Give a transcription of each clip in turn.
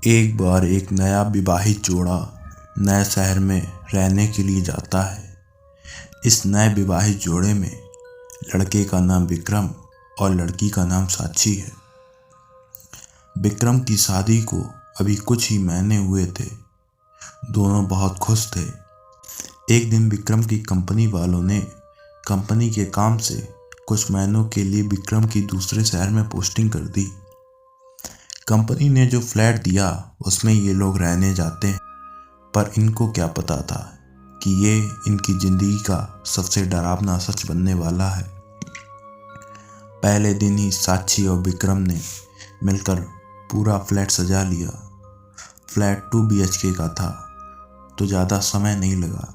एक बार एक नया विवाहित जोड़ा नए शहर में रहने के लिए जाता है। इस नए विवाहित जोड़े में लड़के का नाम विक्रम और लड़की का नाम साक्षी है। विक्रम की शादी को अभी कुछ ही महीने हुए थे। दोनों बहुत खुश थे। एक दिन विक्रम की कंपनी वालों ने कंपनी के काम से कुछ महीनों के लिए विक्रम की दूसरे शहर में पोस्टिंग कर दी। कंपनी ने जो फ्लैट दिया उसमें ये लोग रहने जाते हैं, पर इनको क्या पता था कि ये इनकी जिंदगी का सबसे डरावना सच बनने वाला है। पहले दिन ही साक्षी और विक्रम ने मिलकर पूरा फ्लैट सजा लिया। फ्लैट 2 BHK का था, तो ज़्यादा समय नहीं लगा।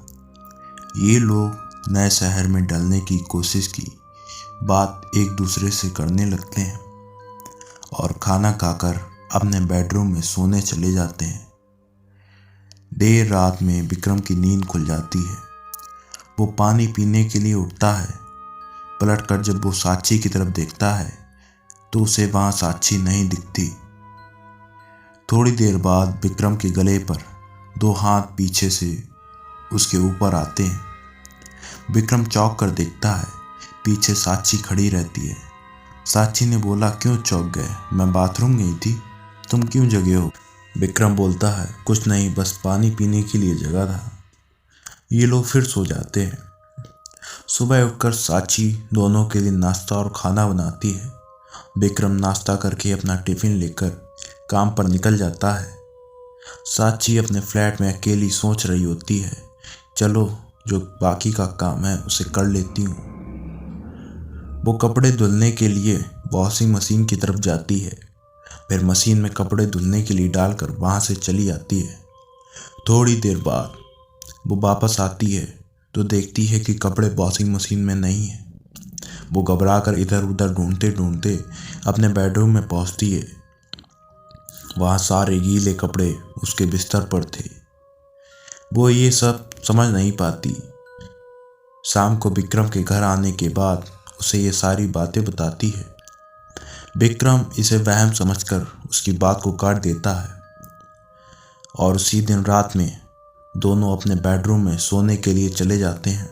ये लोग नए शहर में ढलने की कोशिश की बात एक दूसरे से करने लगते हैं और खाना खाकर अपने बेडरूम में सोने चले जाते हैं। देर रात में विक्रम की नींद खुल जाती है। वो पानी पीने के लिए उठता है। पलटकर जब वो साक्षी की तरफ देखता है तो उसे वहां साक्षी नहीं दिखती। थोड़ी देर बाद विक्रम के गले पर 2 हाथ पीछे से उसके ऊपर आते हैं। विक्रम चौंक कर देखता है, पीछे साक्षी खड़ी रहती है। साक्षी ने बोला, क्यों चौंक गए? मैं बाथरूम गई थी, तुम क्यों जगे हो? विक्रम बोलता है, कुछ नहीं, बस पानी पीने के लिए जगा था। ये लोग फिर सो जाते हैं। सुबह उठकर साक्षी दोनों के लिए नाश्ता और खाना बनाती है। विक्रम नाश्ता करके अपना टिफिन लेकर काम पर निकल जाता है। साक्षी अपने फ्लैट में अकेली सोच रही होती है, चलो जो बाकी का काम है उसे कर लेती हूँ। वो कपड़े धुलने के लिए वॉशिंग मशीन की तरफ जाती है, फिर मशीन में कपड़े धुलने के लिए डालकर वहाँ से चली आती है। थोड़ी देर बाद वो वापस आती है तो देखती है कि कपड़े वॉशिंग मशीन में नहीं है। वो घबराकर इधर उधर ढूंढते ढूंढते अपने बेडरूम में पहुँचती है। वहाँ सारे गीले कपड़े उसके बिस्तर पर थे। वो ये सब समझ नहीं पाती। शाम को विक्रम के घर आने के बाद उसे ये सारी बातें बताती है। विक्रम इसे वहम समझकर उसकी बात को काट देता है और उसी दिन रात में दोनों अपने बेडरूम में सोने के लिए चले जाते हैं।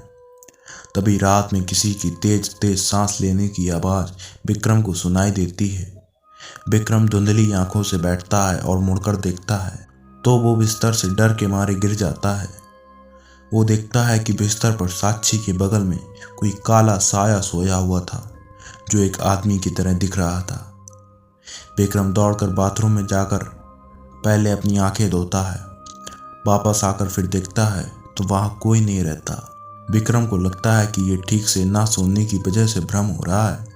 तभी रात में किसी की तेज तेज सांस लेने की आवाज़ विक्रम को सुनाई देती है। विक्रम धुंधली आंखों से बैठता है और मुड़कर देखता है तो वो बिस्तर से डर के मारे गिर जाता है। वो देखता है कि बिस्तर पर साक्षी के बगल में कोई काला साया सोया हुआ था जो एक आदमी की तरह दिख रहा था। विक्रम दौड़कर बाथरूम में जाकर पहले अपनी आंखें धोता है। वापस आकर फिर देखता है तो वहाँ कोई नहीं रहता। विक्रम को लगता है कि ये ठीक से ना सोने की वजह से भ्रम हो रहा है।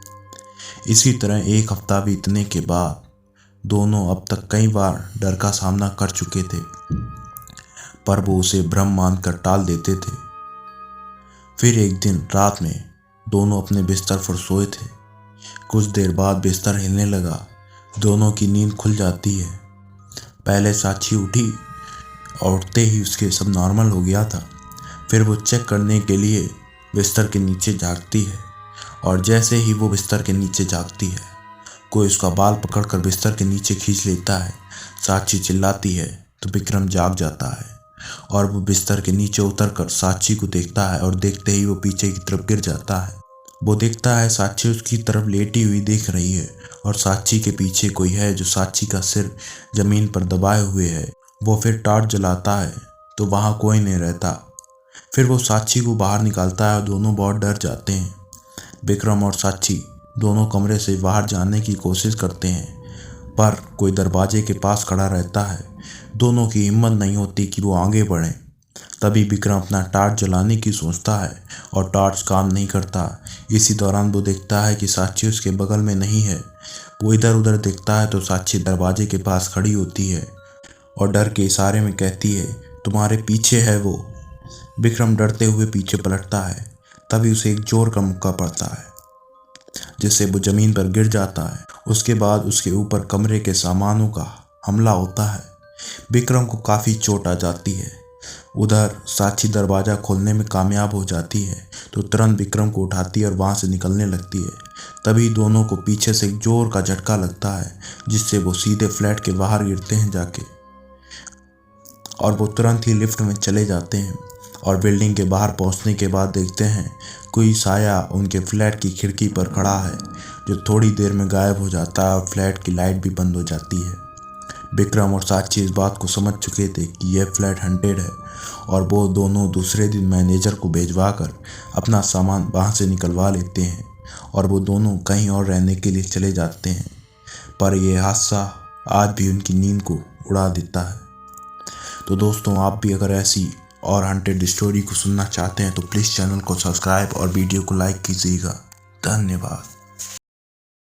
इसी तरह 1 हफ्ता बीतने के बाद दोनों अब तक कई बार डर का सामना कर चुके थे, पर वो उसे भ्रम मानकर टाल देते थे। फिर एक दिन रात में दोनों अपने बिस्तर पर सोए थे। कुछ देर बाद बिस्तर हिलने लगा। दोनों की नींद खुल जाती है। पहले साक्षी उठी और उठते ही उसके सब नॉर्मल हो गया था। फिर वो चेक करने के लिए बिस्तर के नीचे झांकती है और जैसे ही वो बिस्तर के नीचे झांकती है कोई उसका बाल पकड़कर बिस्तर के नीचे खींच लेता है। साक्षी चिल्लाती है तो विक्रम जाग जाता है और वो बिस्तर के नीचे उतरकर साक्षी को देखता है और देखते ही वो पीछे की तरफ गिर जाता है। वो देखता है साक्षी उसकी तरफ लेटी हुई देख रही है और साक्षी के पीछे कोई है जो साक्षी का सिर जमीन पर दबाए हुए है। वो फिर टॉर्च जलाता है तो वहाँ कोई नहीं रहता। फिर वो साक्षी को बाहर निकालता है और दोनों बहुत डर जाते हैं। विक्रम और साक्षी दोनों कमरे से बाहर जाने की कोशिश करते हैं, पर कोई दरवाजे के पास खड़ा रहता है। दोनों की हिम्मत नहीं होती कि वो आगे बढ़ें। तभी विक्रम अपना टॉर्च जलाने की सोचता है और टॉर्च काम नहीं करता। इसी दौरान वो देखता है कि साक्षी उसके बगल में नहीं है। वो इधर उधर देखता है तो साक्षी दरवाजे के पास खड़ी होती है और डर के इशारे में कहती है, तुम्हारे पीछे है वो। विक्रम डरते हुए पीछे पलटता है। तभी उसे एक जोर का मुक्का पड़ता है जिससे वो जमीन पर गिर जाता है। उसके बाद उसके ऊपर कमरे के सामानों का हमला होता है। विक्रम को काफ़ी चोट आ जाती है। उधर साक्षी दरवाज़ा खोलने में कामयाब हो जाती है तो तुरंत विक्रम को उठाती है और वहाँ से निकलने लगती है। तभी दोनों को पीछे से एक जोर का झटका लगता है। जिससे वो सीधे फ्लैट के बाहर गिरते हैं जाके, और वो तुरंत ही लिफ्ट में चले जाते हैं और बिल्डिंग के बाहर पहुंचने के बाद देखते हैं कोई साया उनके फ्लैट की खिड़की पर खड़ा है, जो थोड़ी देर में गायब हो जाता है और फ्लैट की लाइट भी बंद हो जाती है। विक्रम और साक्षी इस बात को समझ चुके थे कि यह फ्लैट हंटेड है और वो दोनों दूसरे दिन मैनेजर को भिजवा कर अपना सामान वहाँ से निकलवा लेते हैं और वो दोनों कहीं और रहने के लिए चले जाते हैं। पर यह हादसा आज भी उनकी नींद को उड़ा देता है। तो दोस्तों, आप भी अगर ऐसी और हंटेड स्टोरी को सुनना चाहते हैं तो प्लीज़ चैनल को सब्सक्राइब और वीडियो को लाइक कीजिएगा। धन्यवाद।